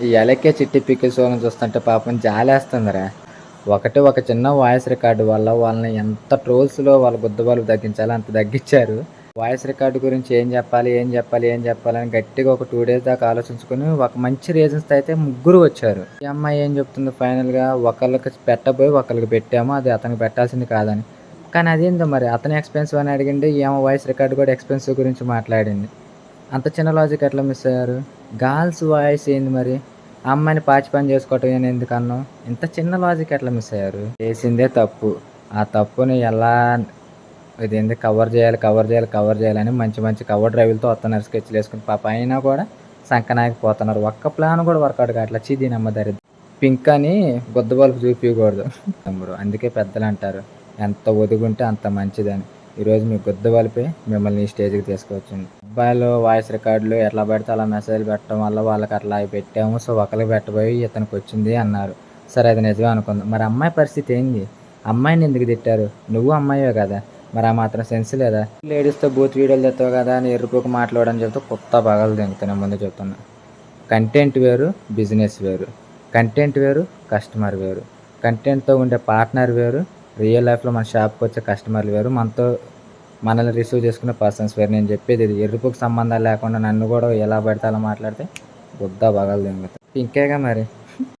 ఈ ఎలక్కే చిట్టి పిక్కి షోలను చూస్తుంటే పాపం జాలేస్తుందిరా. ఒక చిన్న వాయిస్ రికార్డ్ వల్ల వాళ్ళని ఎంత ట్రోల్స్‌లో వాళ్ళ గుద్దబాలు తగ్గించాలో అంత తగ్గిచ్చారు. వాయిస్ రికార్డ్ గురించి ఏం జెప్పాలి, ఏం జెప్పాలి, ఏం జెప్పాలని గట్టిగా ఒక 2 డేస్ దాకా ఆలోచించుకొని ఒక మంచి రీజన్స్‌తో అయితే ముగ్గురు వచ్చారు. ఈ అమ్మాయి ఏం జెప్తుంది ఫైనల్‌గా ఒకళ్ళకి పెట్టబోయి ఒకళ్ళకి పెట్టాము. అది అతనికి పెట్టాల్సింది కాదని. కానీ అదేందో మరి అతను ఎక్స్‌పెన్సివ్ అని అడిగిండు. ఈమె వాయిస్ రికార్డ్ కూడా ఎక్స్‌పెన్సివ్ గురించి మాట్లాడింది. అంత చిన్న లాజిక్ ఎట్లా మిస్ అయ్యారు? గర్ల్స్ వాయిస్ ఏంది మరి? ఆ అమ్మాయిని పాచి పని చేసుకోవటం అని ఎందుకన్నావు? ఇంత చిన్న లాజిక్ ఎట్లా మిస్ అయ్యారు? చేసిందే తప్పు. ఆ తప్పుని ఎలా ఇదేంది కవర్ చేయాలని మంచి మంచి కవర్ డ్రైవ్‌లతో వత్తన్నారు స్కెచ్‌లేసుకొని. పాపం అయినా కూడా సంకనాకిపోతున్నారు. ఒక్క ప్లాన్ కూడా వర్కౌట్ కావట్లే. ఛీ! దీనమ్మ దరిద్రం. పింక్ అని గుద్ద బల్బు చూపియకూడదు. అందుకే పెద్దలంటారు ఎంత ఒదిగుంటే అంత మంచిదని. ఈరోజు మీ గుద్ద బలిపే మిమ్మల్ని ఈ స్టేజ్‌కి తీసుకొచ్చింది. అబ్బాయిలు వాయిస్ రికార్డులు ఎట్లా పడితే అలా మెసేజ్‌లు పెట్టడం వల్ల వాళ్ళకి అట్లా పెట్టాము. సో, ఒకళ్ళకి పెట్టబోయి ఇతనికొచ్చింది అన్నారు. సరే అది నిజమే అనుకుందాం. మరి అమ్మాయి పరిస్థితి ఏంది? అమ్మాయిని ఎందుకు తిట్టారు? నువ్వు అమ్మాయివే కదా! మరి ఆ మాత్రం సెన్స్ లేదా? లేడీస్‌తో బూత్ వీడియోలు తెస్తావు కదా అని ఎర్రిపోక మాట్లాడని చెప్తే కుత్త పగలు దింగుతా నేను ముందే చెప్తున్నా. కంటెంట్ వేరు, బిజినెస్ వేరు. కంటెంట్ వేరు, కస్టమర్ వేరు. కంటెంట్‌తో ఉండే పార్ట్నర్ వేరు, రియల్ లైఫ్‌లో మన షాప్‌కొచ్చే కస్టమర్లు వేరు. మనల్ని రిసీవ్ చేసుకునే పర్సన్స్ వేరు. నేను చెప్పేది ఇది. ఎరుపుకి సంబంధాలు లేకుండా నన్ను కూడా ఎలా పడితే అలా మాట్లాడితే గుద్ద పగలదింగుతా. పింకేగా మరి.